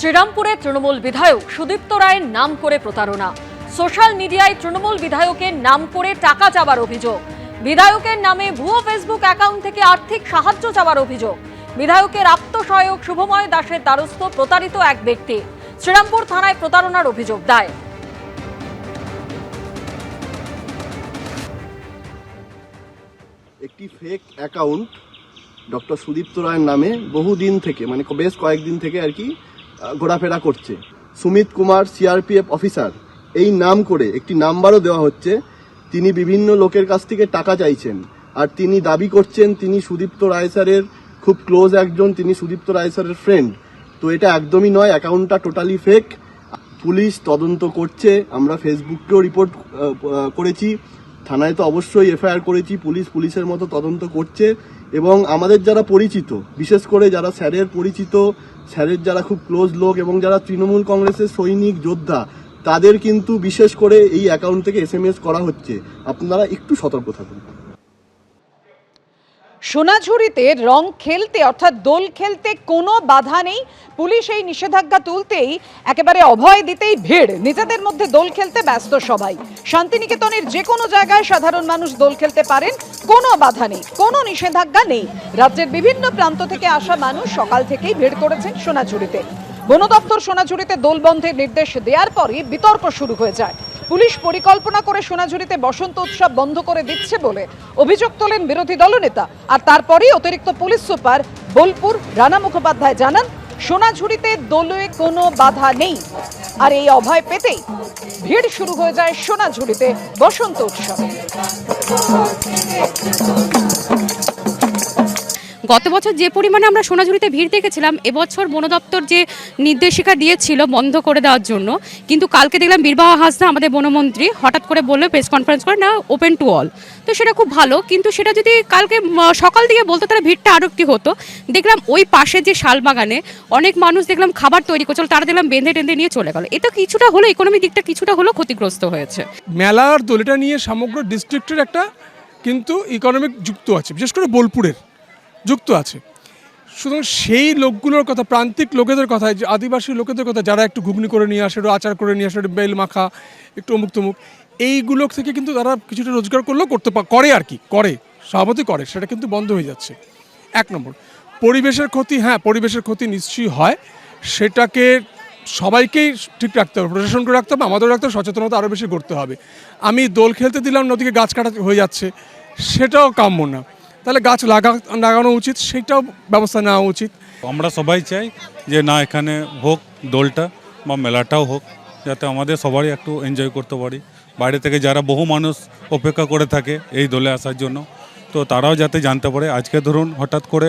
শ্রীরামপুরে তৃণমূল বিধায়ক সুদীপ্ত রায়ের নাম করে প্রতারণা। সোশ্যাল মিডিয়ায় তৃণমূল বিধায়কের নাম করে টাকা চাওয়ার অভিযোগ। বিধায়কের নামে ভুয়ো ফেসবুক অ্যাকাউন্ট থেকে আর্থিক সাহায্য চাওয়ার অভিযোগ। বিধায়কের আত্মসহায়ক শুভময় দাসের দ্বারস্থ প্রতারিত এক ব্যক্তি। শ্রীরামপুর থানায় প্রতারণার অভিযোগ দায়ের। একটি ফেক অ্যাকাউন্ট ডক্টর সুদীপ্ত রায়ের নামে বহুদিন থেকে বেশ কয়েকদিন থেকে আর কি ঘোরাফেরা করছে। সুমিত কুমার সিআরপিএফ অফিসার এই নাম করে একটি নাম্বারও দেওয়া হচ্ছে। তিনি বিভিন্ন লোকের কাছ থেকে টাকা চাইছেন আর তিনি দাবি করছেন তিনি সুদীপ্ত রায় স্যারের খুব ক্লোজ একজন, তিনি সুদীপ্ত রায় স্যারের ফ্রেন্ড। তো এটা একদমই নয়, অ্যাকাউন্টটা টোটালি ফেক। পুলিশ তদন্ত করছে, আমরা ফেসবুকেও রিপোর্ট করেছি, থানায় তো অবশ্যই এফআইআর করেছি। পুলিশের মতো তদন্ত করছে এবং আমাদের যারা পরিচিত, বিশেষ করে যারা স্যারের পরিচিত, স্যারের যারা খুব ক্লোজ লোক এবং যারা তৃণমূল কংগ্রেসের সৈনিক যোদ্ধা, তাদের কিন্তু বিশেষ করে এই অ্যাকাউন্ট থেকে এসএমএস করা হচ্ছে। আপনারা একটু সতর্ক থাকুন। সোনাঝুরিতে রং খেলতে অর্থাৎ দোল খেলতে কোনো বাধা নেই। পুলিশ এই নিষেধাজ্ঞা তুলতেই একেবারে অভয় দিতেই ভিড়। নিজেদের মধ্যে দোল খেলতে ব্যস্ত সবাই। শান্তিনিকেতনের যে কোনো জায়গায় সাধারণ মানুষ দোল খেলতে পারেন, কোনো বাধা নেই, কোনো নিষেধাজ্ঞা নেই। রাজ্যের বিভিন্ন প্রান্ত থেকে আসা মানুষ সকাল থেকেই ভিড় করেছেন সোনাঝুরিতে। বন দপ্তর সোনাঝুরিতে দোল বন্ধের নির্দেশ দেওয়ার পরই বিতর্ক শুরু হয়ে যায়। পুলিশ পরিকল্পনা করে সোনাঝুরিতে বসন্ত উৎসব বন্ধ করে দিচ্ছে বলে অভিযোগ তোলেন বিরোধী দলনেতা। আর তারপরেই অতিরিক্ত পুলিশ সুপার বোলপুর রানা মুখোপাধ্যায় জানান, সোনাঝুরিতে দোলে কোনো বাধা নেই। আর এই অভয় পেতেই ভিড় শুরু হয়ে যায় সোনাঝুরিতে বসন্ত উৎসবে। গত বছর যে পরিমাণে আমরা সোনাঝুরিতে ভিড় দেখেছিলাম, এবছর বন দপ্তর যে নির্দেশিকা দিয়েছিল বন্ধ করে দেওয়ার জন্য, কিন্তু কালকে দেখলাম বীরবাহা হাসদা আমাদের বনমন্ত্রী হঠাৎ করে বললো প্রেস কনফারেন্স করে না ওপেন টু অল। তো সেটা খুব ভালো, কিন্তু সেটা যদি কালকে সকাল দিকে বলতো তাহলে ভিড়টা আরও একটি হতো। দেখলাম ওই পাশে যে শালবাগানে অনেক মানুষ দেখলাম খাবার তৈরি করছিল, তারা দেখলাম বেঁধে টেঁধে নিয়ে চলে গেল। এটা কিছুটা হলো ইকোনমিক দিকটা কিছুটা হলো ক্ষতিগ্রস্ত হয়েছে। মেলার দোলটা নিয়ে সমগ্র ডিস্ট্রিক্টের একটা কিন্তু ইকোনমিক যুক্ত আছে, বিশেষ করে বোলপুরের যুক্ত আছে। সুতরাং সেই লোকগুলোর কথা, প্রান্তিক লোকেদের কথা, যে আদিবাসী লোকেদের কথা, যারা একটু ঘুগনি করে নিয়ে আসে, একটু আচার করে নিয়ে আসে, একটু বেল মাখা, একটু অমুক তমুক, এইগুলো থেকে কিন্তু তারা কিছুটা রোজগার করলেও করে আর কি করে, স্বভাবতই করে, সেটা কিন্তু বন্ধ হয়ে যাচ্ছে। এক নম্বর, পরিবেশের ক্ষতি, হ্যাঁ পরিবেশের ক্ষতি নিশ্চয়ই হয়, সেটাকে সবাইকেই ঠিক রাখতে হবে, প্রশাসনকে রাখতে হবে, আমাদেরও রাখতে হবে, সচেতনতা আরও বেশি করতে হবে। আমি দোল খেলতে দিলাম, নদীকে গাছ কাটা হয়ে যাচ্ছে, সেটাও কাম্য না। তাহলে গাছ লাগানো উচিত, সেটাও ব্যবস্থা নেওয়া উচিত। আমরা সবাই চাই যে না এখানে হোক দোলটা বা মেলাটাও হোক, যাতে আমাদের সবারই একটু এনজয় করতে পারি। বাইরে থেকে যারা বহু মানুষ অপেক্ষা করে থাকে এই দোলে আসার জন্য, তো তারাও যাতে জানতে পারে। আজকে ধরুন হঠাৎ করে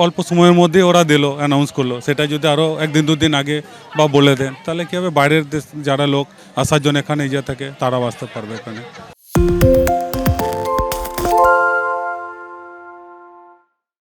অল্প সময়ের মধ্যে ওরা অ্যানাউন্স করলো, সেটা যদি আরও একদিন দুদিন আগে বা বলে দেন, তাহলে কী হবে, বাইরের দেশ যারা লোক আসার জন্য এখানে ইয়ে থাকে তারাও আসতে পারবে এখানে।